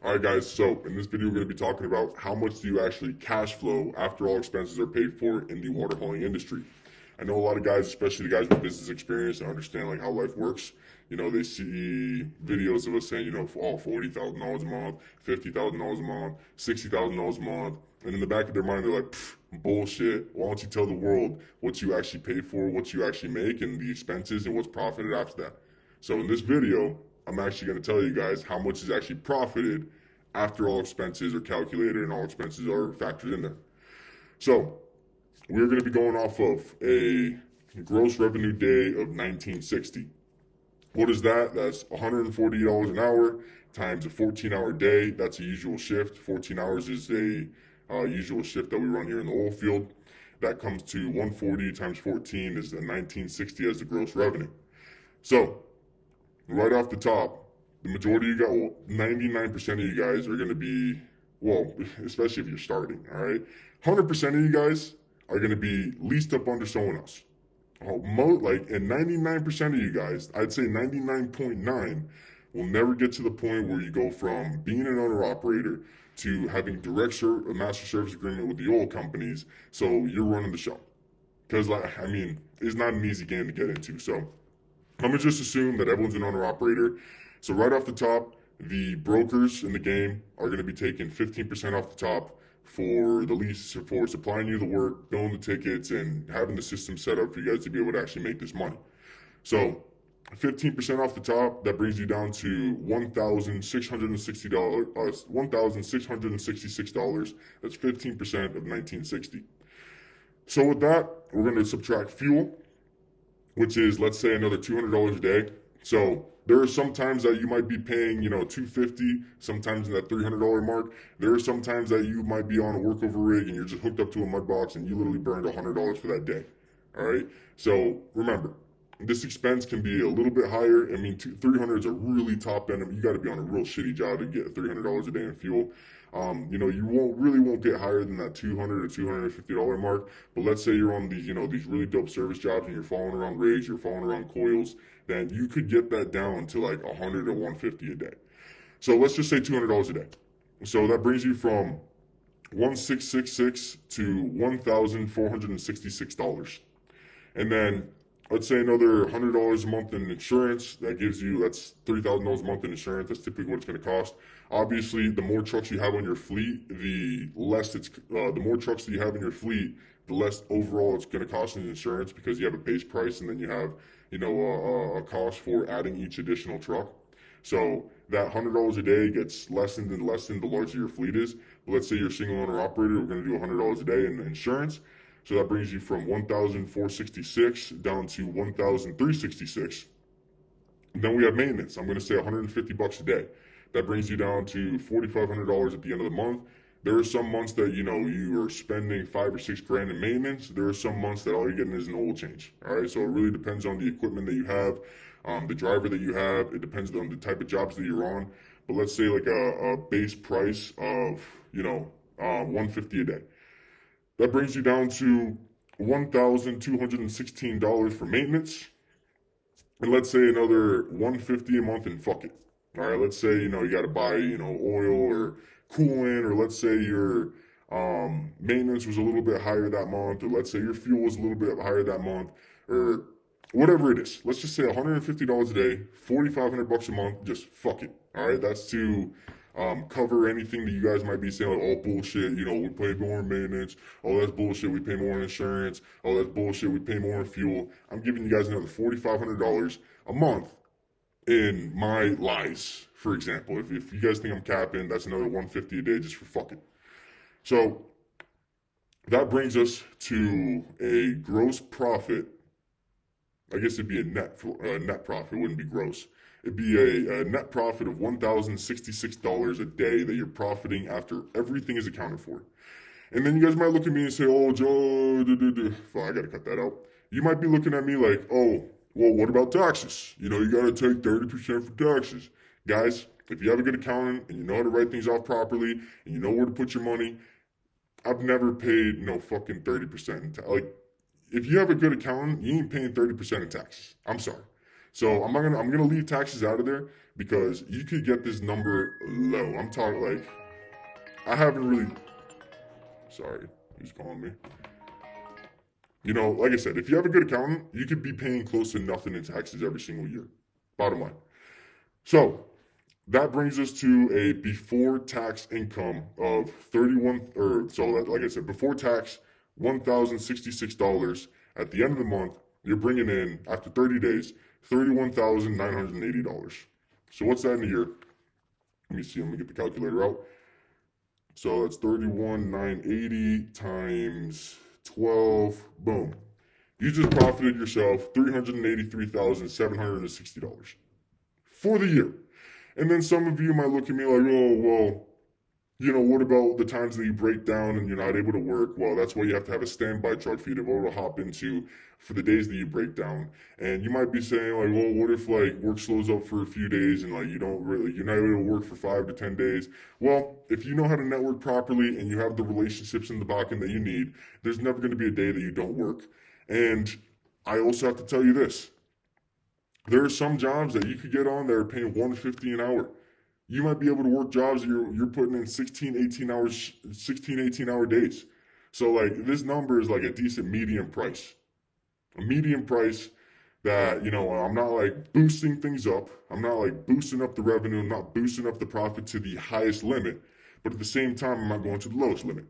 Alright guys, so in this video we're going to be talking about how much do you actually cash flow after all expenses are paid for in the water hauling industry. I know a lot of guys, especially the guys with business experience and understand like how life works, they see videos of us saying, oh, $40,000 a month, $50,000 a month, $60,000 a month, and in the back of their mind they're like, bullshit, why don't you tell the world what you actually pay for, what you actually make, and the expenses, and what's profited after that. So in this video, I'm actually going to tell you guys how much is actually profited after all expenses are calculated and all expenses are factored in there. So we're going to be going off of a gross revenue day of 1960. What is that? That's $140 an hour times a 14-hour day. That's a usual shift. 14 hours is a usual shift that we run here in the oil field. That comes to 140 times 14 is the 1960 as the gross revenue. So right off the top, the majority of you guys, 99% of you guys are going to be, well, especially if you're starting, all right? 100% of you guys are going to be leased up under someone else. And 99% of you guys, I'd say 99.9, will never get to the point where you go from being an owner-operator to having a master service agreement with the oil companies, so you're running the show. Because, it's not an easy game to get into, so I'm going to just assume that everyone's an owner-operator. So right off the top, the brokers in the game are going to be taking 15% off the top for the lease, for supplying you the work, billing the tickets, and having the system set up for you guys to be able to actually make this money. So 15% off the top, that brings you down to $1,666. $1,666. That's 15% of 1960. So with that, we're going to subtract fuel, which is, let's say, another $200 a day. So there are some times that you might be paying, $250, sometimes in that $300 mark. There are some times that you might be on a workover rig and you're just hooked up to a mud box and you literally burned $100 for that day. All right. So remember, this expense can be a little bit higher. I mean, 300 is a really top end. I mean, you got to be on a real shitty job to get $300 a day in fuel. You won't get higher than that $200 or $250 mark. But let's say you're on these really dope service jobs and you're following around rigs, you're following around coils, then you could get that down to like 100 or 150 a day. So let's just say $200 a day. So that brings you from 1,666 to $1,466. And then let's say another $100 a month in insurance. That's $3,000 a month in insurance. That's typically what it's going to cost. Obviously, the more trucks you have on your fleet, the more trucks that you have in your fleet, the less overall it's going to cost in insurance, because you have a base price and then you have a cost for adding each additional truck. So that $100 a day gets lessened the larger your fleet is. But let's say you're a single owner operator, we're going to do $100 a day in insurance. So that brings you from 1,466 down to 1,366. Then we have maintenance. I'm going to say $150 a day. That brings you down to $4,500 at the end of the month. There are some months that you are spending $5 or $6 grand in maintenance. There are some months that all you're getting is an oil change. All right, so it really depends on the equipment that you have, the driver that you have. It depends on the type of jobs that you're on. But let's say like a base price of $150 a day. That brings you down to $1,216 for maintenance. And let's say another $150 a month in fuck it. All right, let's say, you got to buy, oil or coolant, or let's say your maintenance was a little bit higher that month, or let's say your fuel was a little bit higher that month, or whatever it is. Let's just say $150 a day, $4,500 a month, just fuck it. All right, that's to cover anything that you guys might be saying, like, oh, bullshit, we pay more in maintenance. Oh, that's bullshit, we pay more in insurance. Oh, that's bullshit, we pay more in fuel. I'm giving you guys another $4,500 a month in my lies, for example. If you guys think I'm capping, that's another $150 a day just for fucking. So that brings us to a gross profit. I guess it'd be a net profit. It wouldn't be gross. It'd be a net profit of $1,066 a day that you're profiting after everything is accounted for. And then you guys might look at me and say, oh, Joe, I gotta cut that out. You might be looking at me like, oh, well, what about taxes? You gotta take 30% for taxes. Guys, if you have a good accountant and you know how to write things off properly and you know where to put your money, I've never paid no fucking 30% in tax. Like, if you have a good accountant, you ain't paying 30% in taxes. I'm sorry. So I'm gonna leave taxes out of there because you could get this number low. I'm talking like I haven't really. Sorry, he's calling me. You know, like I said, if you have a good accountant, you could be paying close to nothing in taxes every single year. Bottom line. So that brings us to a before tax income of 31, or so like I said, before tax, $1,066. At the end of the month, you're bringing in, after 30 days, $31,980. So what's that in a year? Let me see, let me get the calculator out. So that's 31,980 times 12, boom. You just profited yourself $383,760 for the year. And then some of you might look at me like, oh, well, you know, what about the times that you break down and you're not able to work? Well, that's why you have to have a standby truck for you to be able to hop into for the days that you break down. And you might be saying like, well, what if like work slows up for a few days and like you're not able to work for 5 to 10 days? Well, if you know how to network properly and you have the relationships in the back end that you need, there's never going to be a day that you don't work. And I also have to tell you this. There are some jobs that you could get on that are paying $150 an hour. You might be able to work jobs that you're putting in 16, 18 hour days. So like this number is like a decent medium price. A medium price that, you know, I'm not like boosting things up. I'm not like boosting up the revenue. I'm not boosting up the profit to the highest limit. But at the same time, I'm not going to the lowest limit.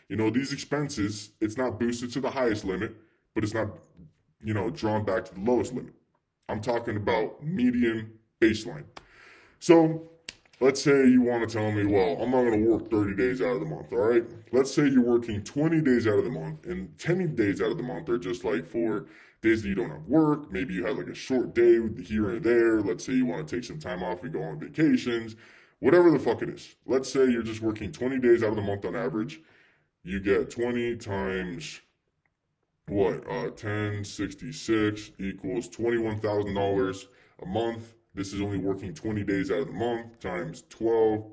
You know, these expenses, it's not boosted to the highest limit, but it's not, you know, drawn back to the lowest limit. I'm talking about median baseline. So let's say you want to tell me, well, I'm not going to work 30 days out of the month, all right? Let's say you're working 20 days out of the month, and 10 days out of the month are just like for days that you don't have work. Maybe you had like a short day here and there. Let's say you want to take some time off and go on vacations, whatever the fuck it is. Let's say you're just working 20 days out of the month on average. You get 20 times what? 1066 equals $21,000 a month. This is only working 20 days out of the month times 12.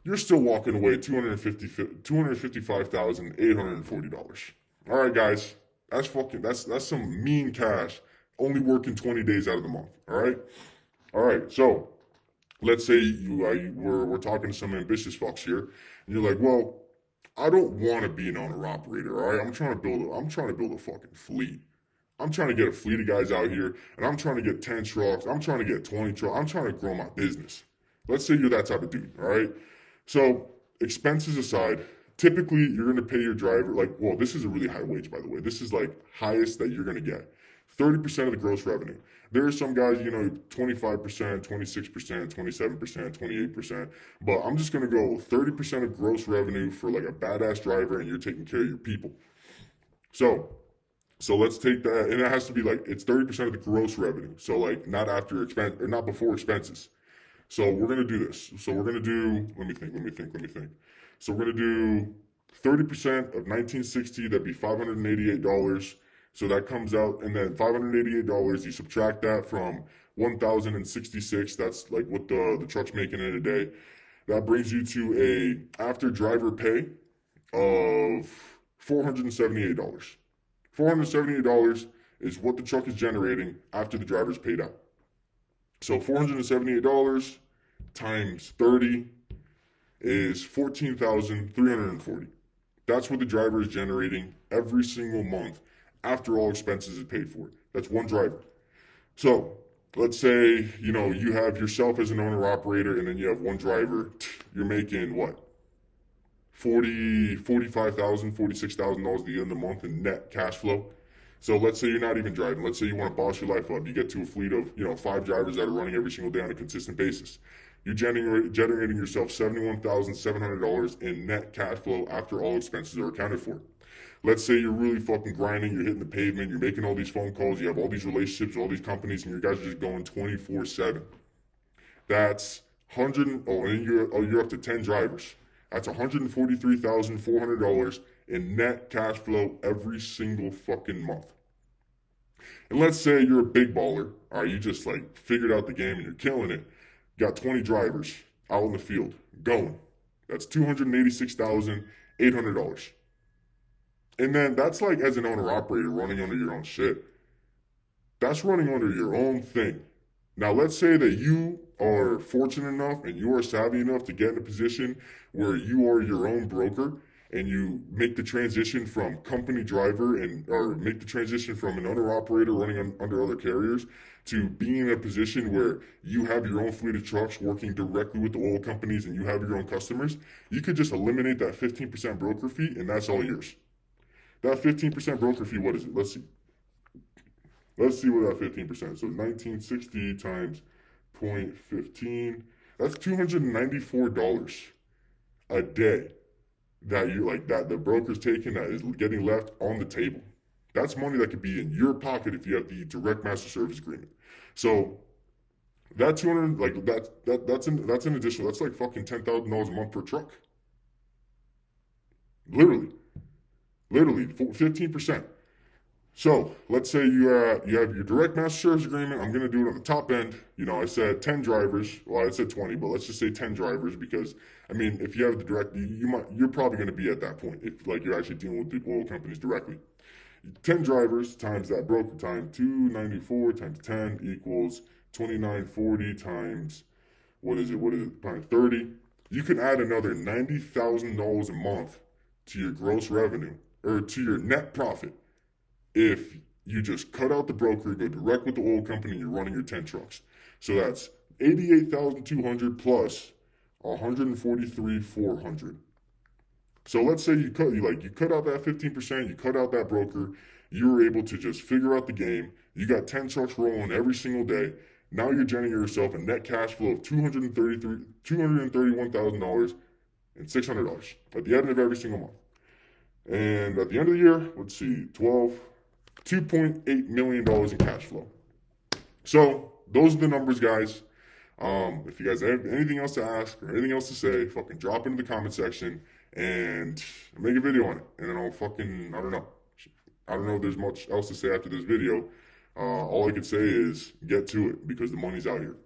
You're still walking away $255,840. All right, guys, that's some mean cash. Only working 20 days out of the month. All right. So let's say we're talking to some ambitious fucks here, and you're like, well, I don't want to be an owner operator. All right, I'm trying to build a fucking fleet. I'm trying to get a fleet of guys out here, and I'm trying to get 10 trucks. I'm trying to get 20 trucks. I'm trying to grow my business. Let's say you're that type of dude, all right? So, expenses aside, typically you're going to pay your driver, like, well, this is a really high wage, by the way. This is like highest that you're going to get. 30% of the gross revenue. There are some guys, you know, 25%, 26%, 27%, 28%. But I'm just going to go 30% of gross revenue for like a badass driver, and you're taking care of your people. So let's take that, and it has to be like it's 30% of the gross revenue. So like not after expense or not before expenses. So we're gonna do this. So we're gonna do. Let me think. So we're gonna do 30% of 1960. That'd be $588. So that comes out, and then $588. You subtract that from 1,066. That's like what the truck's making in a day. That brings you to a after driver pay of $478. $478 is what the truck is generating after the driver's paid out. So $478 times 30 is $14,340. That's what the driver is generating every single month after all expenses is paid for. That's one driver. So let's say, you know, you have yourself as an owner operator and then you have one driver. You're making what? $45,000, $46,000 at the end of the month in net cash flow. So let's say you're not even driving. Let's say you want to boss your life up. You get to a fleet of 5 drivers that are running every single day on a consistent basis. You're generating yourself $71,700 in net cash flow after all expenses are accounted for. Let's say you're really fucking grinding. You're hitting the pavement. You're making all these phone calls. You have all these relationships with all these companies, and you guys are just going 24/7. That's 100. Oh, and you're up to 10 drivers. That's $143,400 in net cash flow every single fucking month. And let's say you're a big baller. All right, you just like figured out the game and you're killing it. Got 20 drivers out in the field going. That's $286,800. And then that's like as an owner operator running under your own shit. That's running under your own thing. Now, let's say that you are fortunate enough and you are savvy enough to get in a position where you are your own broker and you make the transition from company driver and or make the transition from an owner operator running under other carriers to being in a position where you have your own fleet of trucks working directly with the oil companies and you have your own customers. You could just eliminate that 15% broker fee and that's all yours. That 15% broker fee, what is it? Let's see. Let's see what that 15%. So 1960 times 0.15. That's $294 a day that you like that the broker's taking that is getting left on the table. That's money that could be in your pocket if you have the direct master service agreement. So that 200 like that's an additional. That's like fucking $10,000 a month per truck. Literally, literally 15%. So let's say you have your direct master service agreement. I'm going to do it on the top end. You know, I said 10 drivers. Well, I said 20, but let's just say 10 drivers because I mean, if you have the direct, you're probably going to be at that point if like you're actually dealing with the oil companies directly. 10 drivers times that broker time 294 times 10 equals 2940 times what is it times 30. You can add another $90,000 a month to your gross revenue or to your net profit if you just cut out the broker, go direct with the oil company, and you're running your 10 trucks. So that's 88,200 plus 143,400. So let's say you cut out that 15%, you cut out that broker, you were able to just figure out the game. You got 10 trucks rolling every single day. Now you're generating yourself a net cash flow of $231,000 and $600 at the end of every single month. And at the end of the year, let's see, $2.8 million in cash flow. So those are the numbers, guys. If you guys have anything else to ask or anything else to say, fucking drop it in the comment section and make a video on it. And then I don't know. I don't know if there's much else to say after this video. All I could say is get to it because the money's out here.